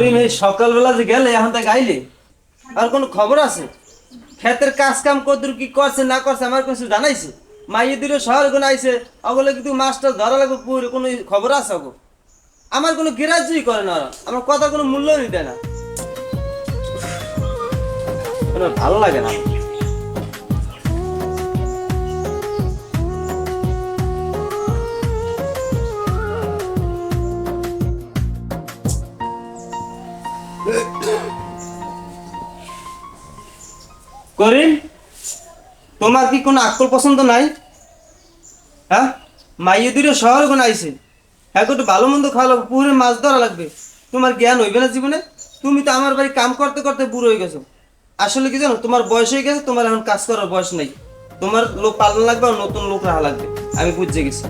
করিম এই সকালবেলা যে গেলে এখন তা গাইলে আর কোনো খবর আছে? ক্ষেতের কাজ কাম কদ্দুর কি করছে না করছে আমার কিছু জানাইছে? মাইয়ে দিলে শহর গুণ আইছে ওগুলো কিন্তু মাছটা ধরা লাগবে পুরো কোনো খবর আছে ওগো? আমার কোনো গ্রাহ্যই করে না ওরা, আমার কথা কোনো মূল্য নিতে না, ভালো লাগে না। করিম, তোমার কি কোনো আকল পছন্দ নাই? হ্যাঁ, মাইয়ে দুটো শহর কোন আইছে, হ্যাঁ একটু ভালো মন্দ খাওয়া লাগবে, পুকুরে মাছ ধরা লাগবে। তোমার জ্ঞান হইবে না জীবনে? তুমি তো আমার বাড়ি কাম করতে করতে বুড়ো হয়ে গেছো। আসলে কি জানো, তোমার বয়স হয়ে গেছে, তোমার এখন কাজ করার বয়স নেই। তোমার লোক পালন লাগবে আর নতুন লোক রাখা লাগবে, আমি বুঝে গেছি।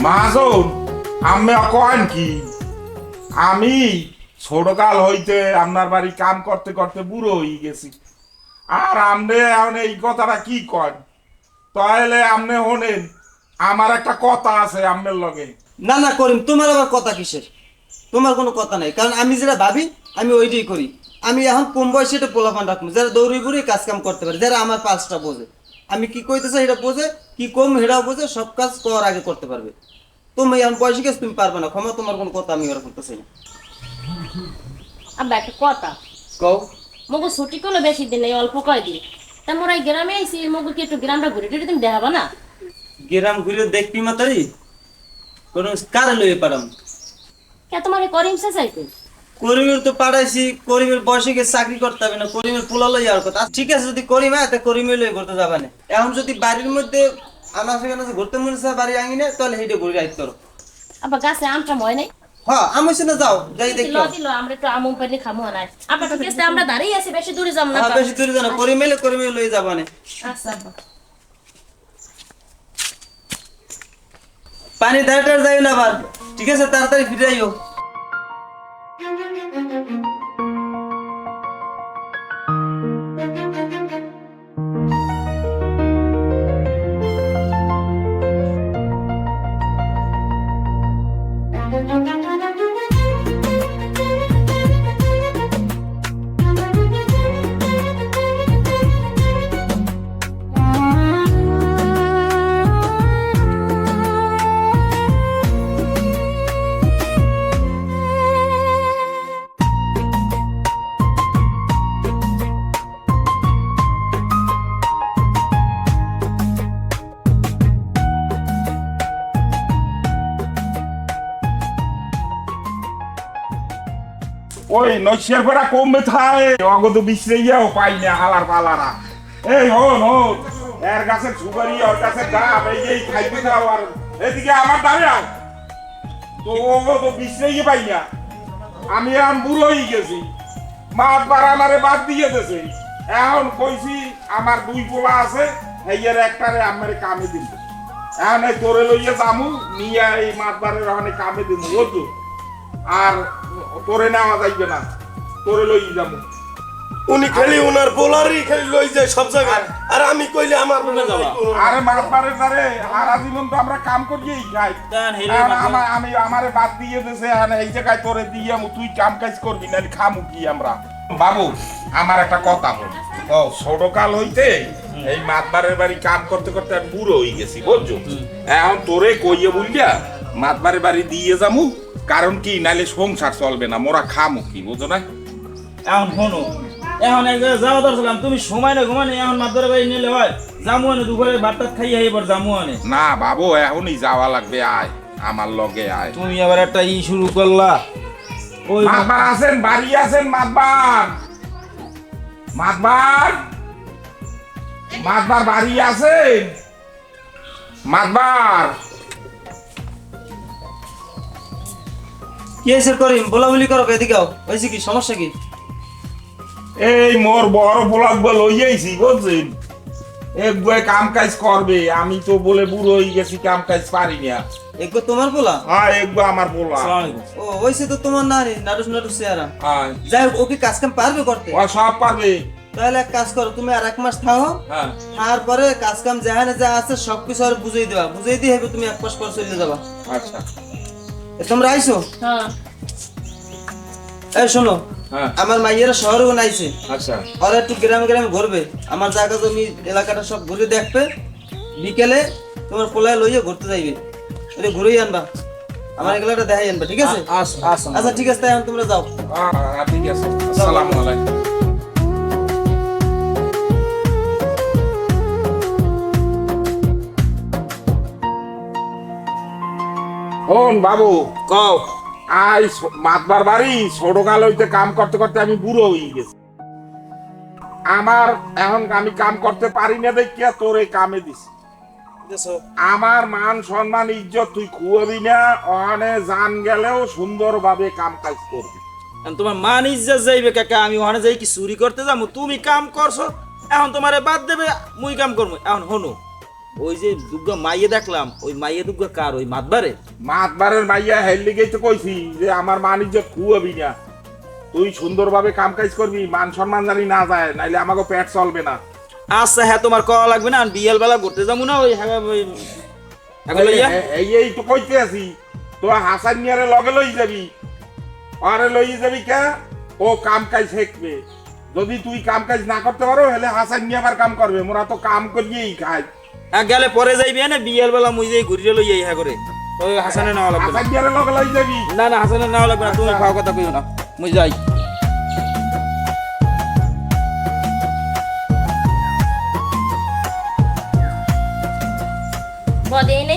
মাজন আমি কন কি, আমি ছোটকাল হইতে আপনার বাড়ি কাম করতে করতে বুড়ো হয়ে গেছি। আর আমনে এখন এই কথাটা কি কন? তাহলে আমনে হনেন, আমার একটা কথা আছে আমনের লগে। না না করিম, তোমার আবার কথা কিসের? তোমার কোনো কথা নাই, কারণ আমি যেটা ভাবি আমি ওইটাই করি। আমি এখন কম বয়সে এটা পোলাপান রাখবো, যারা দৌড়ি বুড়ি কাজ কাম করতে পারে, যারা আমার পাঁচটা বোঝে, আমি কি কইতে চাই এটা বোঝে, কি কম হেরাও বোঝে, সব কাজ করার আগে করতে পারবে। তুমি এখন বয়সে গেছে, তুমি পারবে না, ক্ষমা তোমার কোনো কথা আমি ওরা করতেছি না। আব্বা একটা কথা কও। মগু ছুটি কোনো বেশি দিন নেই, অল্প কয়দিন। তা মোরা এই গ্রামে আইসি, মগু কি একটু গ্রামটা ঘুরে টুরে তুমি দেখাবা না? গ্রাম ঘুরে দেখবি মাতারি, কোনো কারে লইয়ে পারাম? কে তোমার এই করিম চাইতো? করিমের তো পাঠাইছি, করিমের বয়সে গিয়ে চাকরি করতে হবে না, করিমের পোলা লই আর কথা। ঠিক আছে, যদি করিম হয় তা করিমে লই ঘুরতে যাবা না। এখন যদি বাড়ির মধ্যে আনা সেখানে ঘুরতে মনে চায় বাড়ি আঙি না, তাহলে সেইটা ঘুরে রাখতে পারো। আব্বা গাছে আমটা হয় নাই? হ্যাঁ আমি শুনে যাও, যাই দেখি। আমরা একটু আমুম পাইলে খামো না। আব্বা ঠিক আছে, আমরা দাঁড়িয়ে আছি, বেশি দূরে যাব না। বেশি দূরে যাও না, করিমে লই যাবা না। আচ্ছা আব্বা। পানি ধারটার যাই না আবার, ঠিক আছে? তাড়াতাড়ি ফিরে আইও। ওই নৈশের পরা কমবে থায় অগত বিশ্রেইয়াও পাই না হালার পালারা। এই হন হন, এর গাছের সুপারি ওর গাছের ডাব এই খাইতে দাও, আর এদিকে আমার দাঁড়াও তো অগত বিশ্রেইয়ে পাই না। আমি এখন বুড়ো হয়ে গেছি, মাঠ বাড়া আমারে বাদ দিয়ে দিয়েছে। এখন কইছি আমার দুই পোলা আছে, এইয়ের একটারে আমারে কামে দিব। এখন এই তোরে লইয়া যামু নিয়ে এই মাঠ বাড়ের ওখানে কামে দিব, বুঝছো? আর তোরে নেওয়া যাইবে না, তোরে লই যাবো। উনি খালি ওনার বোলারই খালি লই যায় সব জায়গায়, আর আমি কইলে আমার মনে যাবা। আরে মারপারে তারে সারা জীবন তো আমরা কাম করিয়েই খাই। আমি আমারে বাদ দিয়ে দিয়েছে, এই জায়গায় তোরে দিয়ে তুই কাম কাজ করবি না, খামু কি আমরা? বাবু আমার একটা কথা বল, ও ছোটকাল হইতে এই মাতবারের বাড়ি কাম করতে করতে আমি বুড়ো হয়ে গেছি, বুঝছো? এখন তোরে কইয়ে বললিয়া মাতবারের বাড়ি দিয়ে যামু, কারণ কি নাইলে সংসার চলবে না, মোরা খামু কি, বুঝো না? এখন শোনো, এখন এক জায়গায় যাওয়া দরকার, তুমি সময় না ঘুমানে এখন মাদুরে বাড়ি নিলে হয়? জামু আনে দুপুরে ভাত খাইয়ে এবার জামু আনে না বাবু, এখনই যাওয়া লাগবে, আয় আমার লগে আয়। তুমি আবার একটা শুরু করলা। ওই মাতবার আছেন, বাড়ি আছেন? মাতবার বাড়ি আছেন? মাতবার কি হয়েছে করিম? বলাবলি করো, এদিকে আও। হয়েছে কি, সমস্যা কি? এই মোর বড় পোলাক লইয়াইছি, বুঝছেন? এক বয়ে কাম কাজ করবে, আমি তো বলে বুড়ো হয়ে গেছি, কাম কাজ পারি না। একবার তোমার পোলা? হ্যাঁ একবার আমার পোলা। ও হয়েছে তো তোমার নারী নাটুস চেহারা। হ্যাঁ যাই হোক, ওকে কাজ কাম পারবে করতে? ও সব পারবে। তাহলে এক কাজ করো, তুমি আর 1 মাস থাকো, হ্যাঁ তারপরে কাজ কাম যেখানে যা আছে সবকিছু আর বুঝাই দেবা, বুঝাই দিয়ে হবে তুমি 1 মাস পর চলে যাবা। আচ্ছা তোমরা আইছো? হ্যাঁ এই শোনো, হ্যাঁ আমার মাইয়েরা শহরে আইছে, আচ্ছা ওরা একটু গ্রামে গ্রামে ঘুরবে, আমার জায়গা জমি এলাকাটা সব ঘুরে দেখবে, বিকেলে তোমার পোলায় লইয়া ঘুরতে যাইবে, এটা ঘুরেই আনবা, আমার এগুলাটা দেখাই আনবা, ঠিক আছে? আচ্ছা ঠিক আছে, তাই এখন তোমরা যাও। ঠিক আছে, আসসালামু আলাইকুম। শোন বাবু, কও আই মাতবার বাড়ি ছোট কাল হইতে কাম করতে করতে আমি বুড়ো হয়ে গেছি। আমার এখন আমি কাম করতে পারি না দেখিয়া তোর এই কামে দিছি। আমার মান সম্মান ইজ্জত তুই খুয়াবি না, ওখানে জান গেলেও সুন্দরভাবে কাম কাজ করবি। এখন তোমার মান ইজ্জত যাইবে কাকা, আমি ওখানে যাই কি চুরি করতে যাবো? তুমি কাম করছো, এখন তোমারে বাদ দেবে, মুই কাম করবো। এখন হনো, ওই যে দুর্গা মাইয়ে দেখলাম, ওই মাইয়ে দুর্গা কার? ওই মাতবারে? মাতবারের মাইয়া হেললি গেই তো কইছি যে আমার মান ইজ্জত খুয়াবি না, তুই সুন্দরভাবে কাম কাজ করবি, মান সম্মান জানি না যায়, নাইলে আমাকে পেট চলবে না। আচ্ছা হ্যাঁ, তোমার কওয়া লাগবে না, বিয়েল বেলা ঘুরতে যাবো না ওই হ্যাঁ ওই এখন লইয়া? এই তো কইতে আছি, তো হাসান নিয়ারে লগে লই যাবি, আরে লই যাবি কে? ও কাম কাজ শিখবে। যদি তুই কাম কাজ না করতে পারো হলে হাসান নিয়ে আবার কাম করবে, মোরা তো কাম করিয়েই খাই। হ্যাঁ গেলে পরে যাইবি না, বিয়েল বেলা মুই যাই ঘুরিয়ে লইয়া হ্যাঁ করে ওই হাসানে নেওয়া লাগবে না। হাসান নিয়ারে লগে লই যাবি। না না, হাসানে নেওয়া লাগবে না, তুমি খাওয়া কথা কইও না, মুই যাই। বদে এনে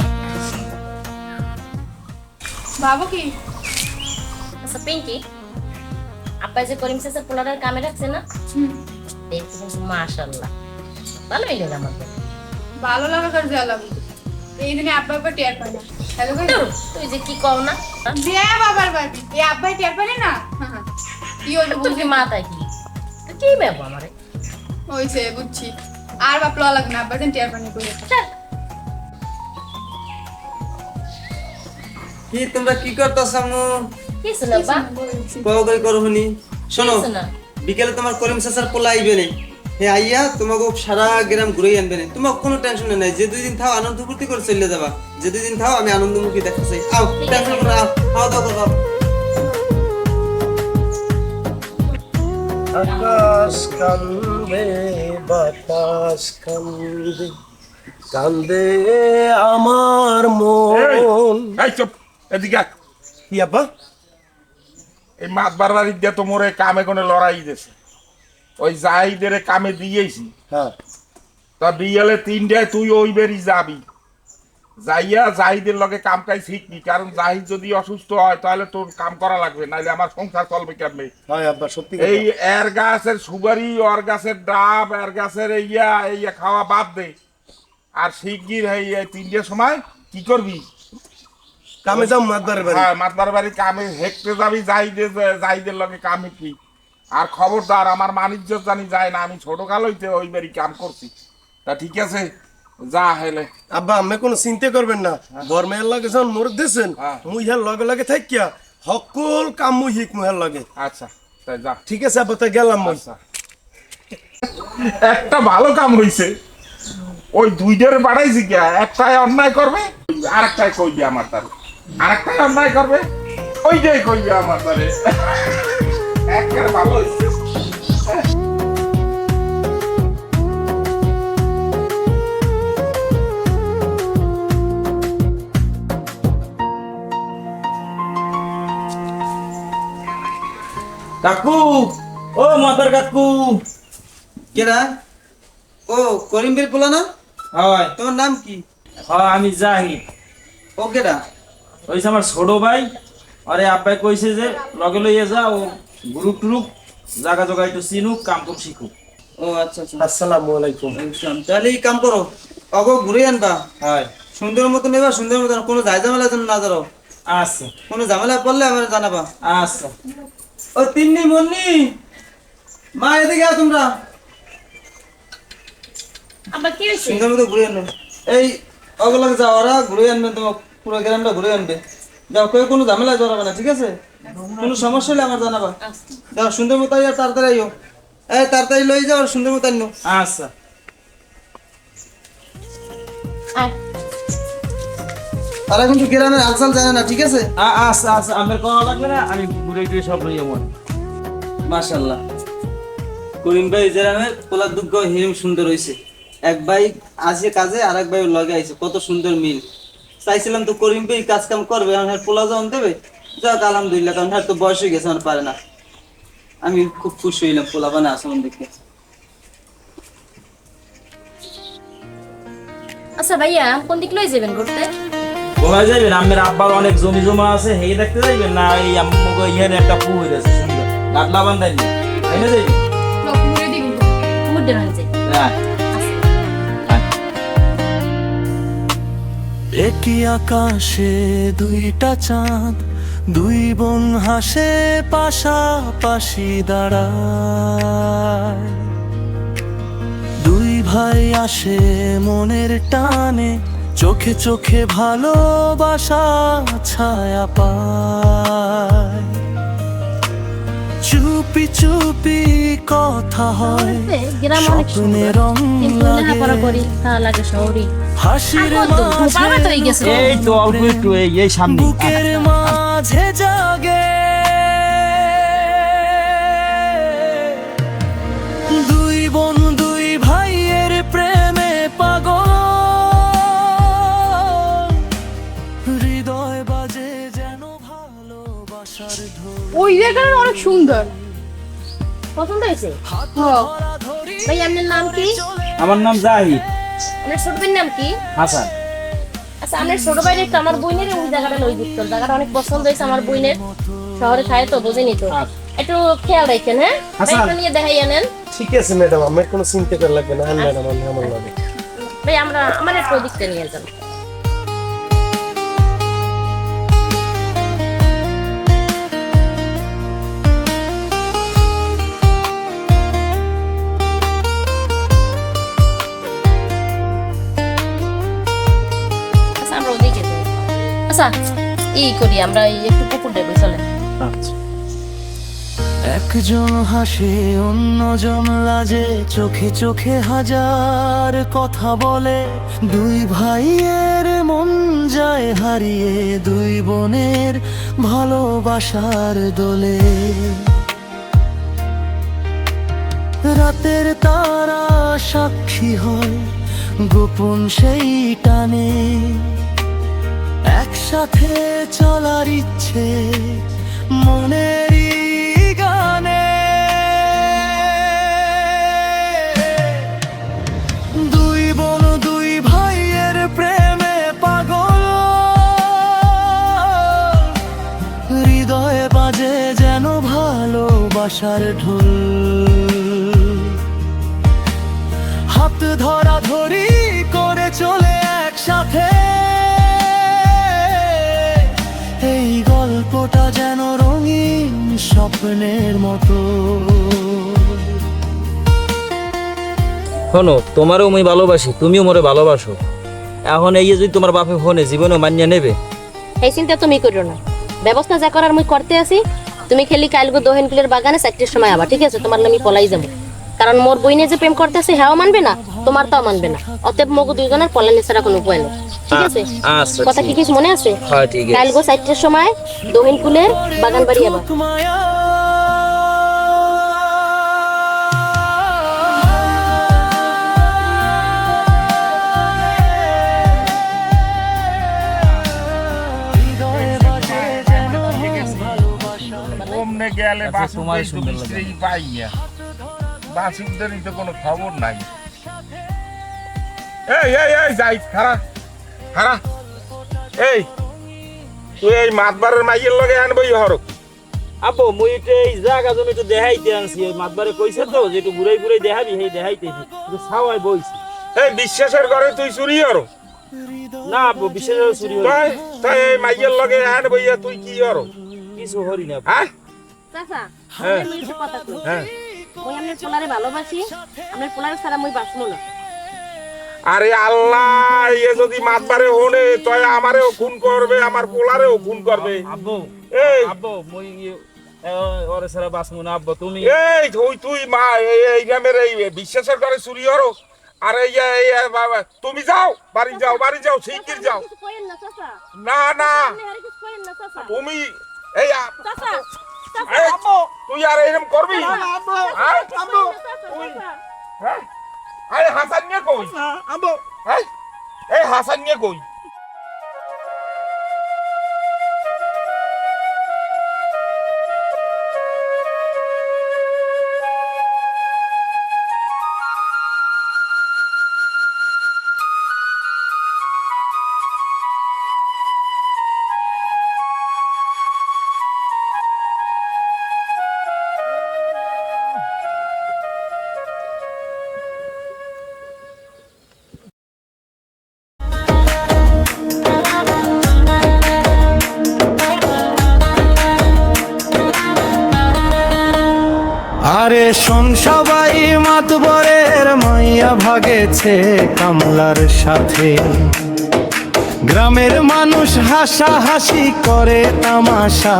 বাবু কি আচ্ছা পিঙ্কি, আপা যে করিম চাচা পোলারের কামে রাখছে না, দেখতে কিন্তু মাশাআল্লাহ ভালোই লাগে আমাকে। ভালো লাগা কর জ্বালাম এই দিনে আব্বা আব্বা টের পায় না হ্যালো কই তুই যে কি কও না, বিয়া বাবার বাড়ি এই আব্বাই টের পায় না কি হইলো তুই বুঝি কি মাথায় কি কি ব্যাপার আমারে? হইছে বুঝছি আর বাপ লওয়া লাগে না আব্বা যেন টের পায় না কই চল। কি তোমরা কি করতেছ? কিছু না বা, কই করো হনি? শোনো, কিছু না। বিকেলে তোমার করিম চাচার পোলা আইবে নে, হে আইয়া তোমাকে সারা গ্রাম ঘুরেই আনবে না, তোমার কোনো টেনশন নাই, যে 2 দিন থাও আনন্দ ফুর্তি করে চলে যাবা, যে 2 দিন থাও আমি আনন্দমুখী দেখতে চাই। আও টেনশন করো, আও খাওয়া দাওয়া করো। আকাশ কান্দে বাতাস কান্দে কান্দে আমার মন। এই চুপ, এদিকে আয়। কি আব্বা? এই মাতবার বাড়ি দিয়ে তো মোরে কামে কোনো লড়াই দিয়েছে, ওই জাহিদের কামে দিয়েছি। হ্যাঁ তা বিয়েলে 3টায় তুই ওই বেরি যাবি, যাইয়া জাহিদের লগে কাম কাজ শিখবি, কারণ জাহিদ যদি অসুস্থ হয় তাহলে তোর কাম করা লাগবে, নাইলে আমার সংসার চলবে কেমনে? হয় আব্বা সত্যি এই এর গাছের সুপারি, ওর গাছের ডাব, এর গাছের ইয়া খাওয়া বাদ দে, আর শিগগির এই 3টার সময় কি করবি? কামে যাও মাতবারের বাড়ি। হ্যাঁ, মাতবার বাড়ি কামে হেঁটে যাবি, জাহিদের লগে কাম শিখবি। আর খবরদার আমার মানিজ্য জানি যায় না, আমি ছোট কাল হইতে ওই বাড়ি কাম করছি। তা ঠিক আছে, যা হেলে। আব্বা আমি কোনো চিন্তা করবেন না, বর মেয়ের লাগে যখন মোর দিয়েছেন হ্যাঁ। মুই হের লগে লগে থাকিয়া সকল কাম মুই শিখ মুহের লগে। আচ্ছা তাই যা। ঠিক আছে আব্বা, তাই গেলাম মুই। আচ্ছা, একটা ভালো কাম হইছে, ওই 2টারে বাড়াইছি গিয়া, একটাই অন্যায় করবে আর একটাই কইবে আমার তারে, আর একটাই অন্যায় করবে ওইটাই কইবে আমার তারে। একবারে ভালো হইছে। কাকু, ও মাতার কাকু। কেডা? ও করিম বের পোলা না? হয় তোমার নাম কি? হ্যাঁ আমি জাহিদ, ও কেডা? ওইছে আমার ছোট ভাই, আরে আব্বাই কইছে যে লগে লইয়া যা, ও গ্রুপ টুরুপ জায়গা জগা একটু চিনুক, কাম কুম শিখুক। ও আচ্ছা আচ্ছা, আসসালামু আলাইকুম। তাহলে এই কাম করো, অগো ঘুরে আনবা, হয় সুন্দর মতো নেবা, সুন্দর মতো, কোনো ঝামেলা যেন না ধরো, আচ্ছা কোনো ঝামেলা পড়লে আমার জানাবা। আচ্ছা। ও তিন্নি মুন্নি, মা এদিকে আও তোমরা, আবার কি হয়েছে? সুন্দর মতো ঘুরে আনবে। এই অগলাকে যাও, ওরা ঘুরে আনবে, তোমার পুরো গ্রামটা ঘুরে আনবে। যাও, কেউ কোনো ঝামেলা জড়াবে না, ঠিক আছে? কোনো সমস্যা হলে আমার জানাবা। যাও সুন্দর মতো আইও, তাড়াতাড়ি আইও, এই তাড়াতাড়ি লই যাও, আর সুন্দর মতো আনো। আচ্ছা আয় তারা কিন্তু গ্রামের হালচাল জানে না, ঠিক আছে? আচ্ছা আচ্ছা, আমার করা লাগবে না, আমি ঘুরে ঘুরে সব লইয়া মনে। মাশাআল্লাহ, করিম ভাই গ্রামের পোলার দুগ্গ হিরম সুন্দর হয়েছে। এক ভাই আসে কাজে, আর এক ভাই লগে আইছে, কত সুন্দর মিল। চাইছিলাম তো করিম ভাই কাজ কাম করবে, আর পোলা যখন দেবে, যাক আলহামদুলিল্লাহ, কারণ হ্যাঁ তো বয়স হয়ে গেছে, আর পারে না। আমি খুব খুশি হইলাম পোলা বানা আসমান দেখে। আচ্ছা ভাইয়া, কোন দিক লই যাবেন ঘুরতে? কোথায় যাইবেন? আমার আব্বার অনেক জমি জমা আছে, হেই দেখতে যাইবেন না এই আমাকে ইহানে একটা পুকুর আছে সুন্দর, লাটলা বান্ধাই নি, তাই না যাইবেন? পুকুরে দিবি কুমুর দেবেন যে। হ্যাঁ। একই আকাশে দুইটা চাঁদ, দুই বোন হাসে পাশাপাশি দাঁড়ায়, দুই ভাই আসে মনের টানে, চোখে চোখে ভালোবাসা ছায়া পায়, চুপি চুপি কথা হয়, গ্রাম অনেক স্বপ্নে সুন্দর, রং কিন্তু লেখাপড়া লাগে, করি ভালো লাগে শহরে। হাসির পারবে তো এই গেছে। এই তো অল্প একটু এই সামনে। বুকের মাঝে জাগে দুই বোন দুই ভাইয়ের প্রেমে পাগল, হৃদয় বাজে যেন ভালোবাসার ঢোল, ওই জায়গাটা অনেক সুন্দর। পছন্দ হয়েছে? হ্যাঁ। ভাই আপনার নাম কি? আমার নাম জাহিদ আপনার ছোট ভাইয়ের নাম কি? হাসান। আচ্ছা, আপনার ছোট ভাইয়ের একটু আমার বইনের ওই জায়গাটা লই দিত, জায়গাটা অনেক পছন্দ হয়েছে আমার বইনের। শহরে খায় তো, বোঝেনি তো, একটু খেয়াল রাখেন। হ্যাঁ, আচ্ছা। ভাই নিয়ে দেখাই আনেন। ঠিক আছে ম্যাডাম, আমার কোনো চিন্তা করা লাগবে না। ম্যাডাম আমি আমার লাগে ভাই আমার একটু ওদিকটা নিয়ে যান। আচ্ছা, আমরা ওদিকে যাই। আচ্ছা, এই করি আমরা, এই একটু পুকুর দেবো, চলে। একজন হাসে অন্যজন লাজে, চোখে চোখে হাজার কথা বলে, দুই ভাইয়ের মন যায় হারিয়ে, দুই বোনের ভালোবাসার দোলে, রাতের তারা সাক্ষী হয় গোপন সেই টানে, একসাথে চলার ইচ্ছে মনেরই গানে, দুই বোন দুই ভাইয়ের প্রেমে পাগল, হৃদয়ে বাজে যেন ভালোবাসার ঢোল, হাত ধরা ধরি করে চলে একসাথে, এই গল্পটা যেন রঙিন স্বপ্নের মতো। শোনো, তোমারও আমি ভালোবাসি, তুমিও মোরে ভালোবাসো। এখন এই যে যদি তোমার বাপে ফোনে জীবনে মানিয়ে নেবে, এই চিন্তা তুমি করো না, ব্যবস্থা যা করার আমি করতে আসি। তুমি খেলি কালগো দোহেনকুলের বাগানে 4টের সময় আবার, ঠিক আছে? তোমার আমি পলাই যাবো, কারণ মোর বইনে যে প্রেম করতেছে হ্যাঁ মানবে না, তোমার তাও মানবে না। অতএব মগু দুইজনের পলানি ছাড়া কোনো উপায় নেই, ঠিক আছে? আচ্ছা, কথা কি কিছু মনে আছে? হ্যাঁ ঠিক আছে। কালগো 4টের সময় দোহেনকুলের বাগান বাড়ি আবার। মায়া হৃদয়ে বাজে যেন ভালোবাসা, কমনে গেলে আচ্ছা, তোমার বাসুদেরই তো সুন্দর লাগে। বিশ্রেই পাই না, বাসুদেরই তো কোনো খবর নাই। এই এই এই যাই খারা খারা, এই তুই এই মাতবারের মাইয়ের লগে আনবই হরক। আপু মুই এটা এই জায়গা জমি একটু দেখাইতে আনছি, ওই মাতবারে কইছে তো যে একটু ঘুরাই ঘুরাই দেখাবি, সেই দেখাইতেছি একটু ছাওয়াই বইছি। এই বিশ্বাসের ঘরে তুই চুরি হরো? না আপু, বিশেষ চুরি হল তাই তাই এই মাইয়ের লগে আনবইয়া তুই কি হরো? কিছু হরি না। হ্যাঁ চাচা, হ্যাঁ। আমি একটা কথা কই। হ্যাঁ, মই আপনার পোলারে ভালোবাসি, আপনার পোলারে ছাড়া মই বাঁচবো না। আরে আল্লাহ, এ যদি মাতবারে হনে তয় আমারেও খুন করবে, আমার পোলারেও খুন করবে। আব্বু এই আব্বু মুই ওরে সারা বাসমু না আব্বু, তুমি এই তুই তুই মা এই গ্রামের এই বিশ্বাসের ঘরে চুরি হরো? আরে বাবা তুমি যাও, বাড়ি যাও, বাড়ি যাও, শিগগির যাও। কিছু কইেন না না চাচা না না আপনি আর কিছু করেন না চাচা তুমি এই চাচা চাচা এই, তুই আর এরকম করবি হ্যাঁ? তুই হ্যাঁ আরে হাসান নিয়ে কই হ্যাঁ এই হাসান নিয়ে কই আরে শোন সবাই মাতবরের মাইয়া ভাগেছে কামলার সাথে গ্রামের মানুষ হাসাহাসি করে তামাশা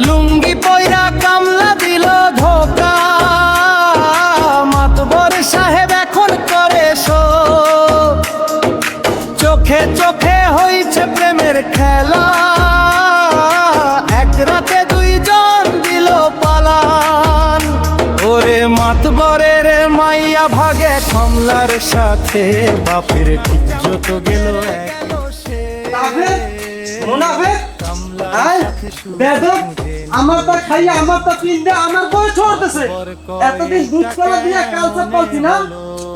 লুঙ্গি পয়রা কামলা দিল ধোকা মাতবর সাহেব এখন করে শোক চোখে চোখে হইছে প্রেমের খেলা এক রাতে দুইজন দিল পালান ওরে মাতবরের মাইয়া ভাগে কমলার সাথে বাপের ইজ্জত গেল কাফের মুনাফিক আয় বেদব আমারটা খাইয়া আমারটা পিন্দে আমার বই ছড়তেছে এতদিন দুধ কলা দিয়া কালসা পালছি না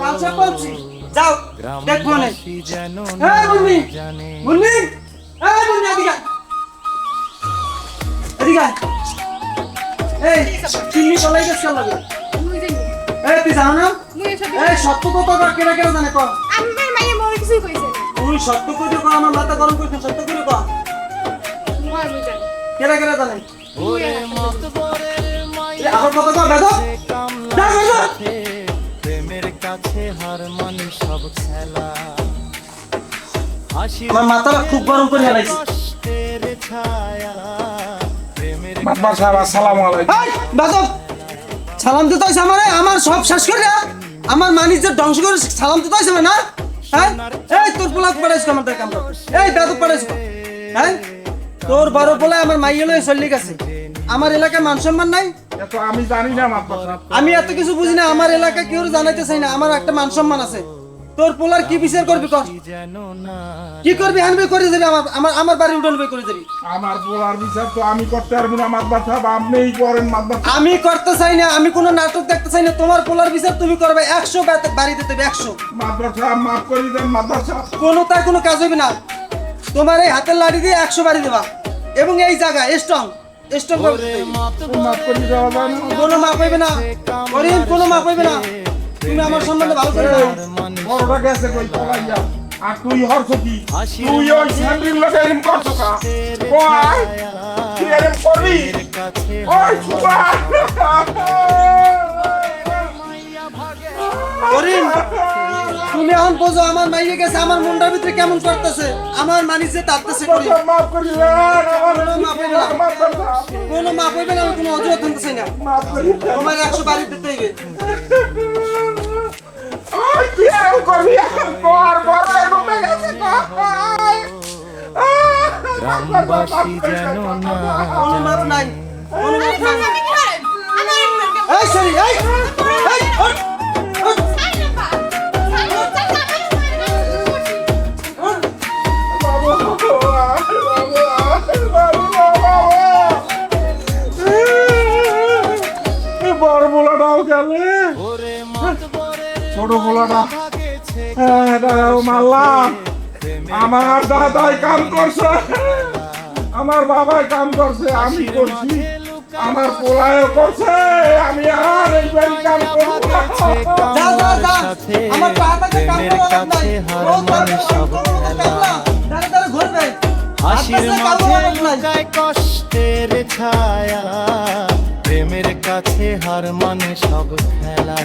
কালসা পালছি যাও দেখ মনে এই মুন্নি মুন্নি এই মুন্নি এদিকে এদিকে এই চিনি কলাই গেছ লাগে মুই জানি এই তুই জানো না মুই এসব এই সত্য কথা কেনা কেনা জানে কর আমার মাইয়া মোর কিছুই কইছে না তুই সত্য করে কর আমার মাথা গরম করিস না, সত্য করে কর মুই জানি কেনা কেনা জানে মুই আবার কথা কর বেদব যা বেদব প্রেমের কাছে হার মানি সব খেলা হাসির আমার মাথাটা খুব গরম করে ফেলাইছে কষ্টের ছায়া প্রেমের মাতবার সাহেব আসসালামু আলাইকুম এই বেদব সালাম দিতে হইছে আমারে আমার সব শেষ করে আমার মানিজ্যের ধ্বংস করে সালাম দিতে হইছে না হ্যাঁ এই তোর পোলা পড়াইছ আমাদের কাম কর এই বেদব পড়াইছ হ্যাঁ তোর বড় পোলা আমার মাইয়া লয়ে চলে গেছে আমার এলাকায় মান সম্মান নাই এ তো আমি জানি না মাতবার সাহেব আমি এত কিছু বুঝি না আমার এলাকা কেউ জানাইতে চাই না আমার একটা মান সম্মান আছে তোর পোলার কি বিচার করবি কর যেন না কি করবি আনবি করে যাবি আমার আমার আমার বাড়ি উঠান বই করে যাবি আমার বলার বিচার তো আমি করতে পারবো না মাতবার সাহেব আপনিই করেন মাতবার সাহেব। আমি করতে চাই না আমি কোনো নাটক দেখতে চাই না তোমার পোলার বিচার তুমি করবে 100 বাড়ি দিতে 100 মাতবার সাহেব মাফ করে দেন মাতবার সাহেব কোনো তার কোনো কাজ হবে না তোমার এই হাতের লাড়ি দিয়ে 100 বাড়ি দেবা এবং এই জায়গা স্ট্রং স্ট্রং মাফ করে দেওয়া যায় না কোনো মাপ হইবে না করিম কোনো মাপ হইবে না তুমি আমার সম্বন্ধে ভালো করে দাও বড়টা গেছে কই পলাইয়া আর তুই হরছ কি তুই ওই স্যান্ড্রিল লোকে এরম করছ কা কই তুই এরম করবি কাছে ওই সুবা করিম তুমি এখন বোঝো আমার মাইয়ে গেছে আমার মুন্ডার ভিতরে কেমন করতেছে আমার মানিজে তাড়তেছে করিম মাফ করে দেন আমার কোনো মাপ হইবে না মাতবার সাহেব কোনো মাপ হইবে না আমি কোনো অজুহাত আনতে চাই না মাফ করে দেন তোমার 100 বাড়ি দিতে হইবে ওই তুই এরম করবি কর বড় এরকম গেছে কই গ্রামবাসী যেন না কোনো মাপ নাই কোনো মাপ নাই আমি কি হয় আমার এই সরি এই এই ওঠ, ওঠ, ওঠ। বড় বোলাটাও গেলে ওরে মাতবরের ছোট বোলাটা ভাগেছে মারলাম আমার দাদাই কাম করছে আমার বাবাই কাম করছে আমি করছি আমার পোলায়ও করছে আমি আর এই বাড়ি কাম করবো না। যা যা যা আমার পাটাকে কাম প্রেমের করা কাছে নাই হার ও মানে সব খেলা দাঁড়া দাঁড়া ঘুরবে হাসির হাতটা মাঝে কামড় নাই। লুকায় কষ্টের ছায়া প্রেমের কাছে হার মানে সব খেলা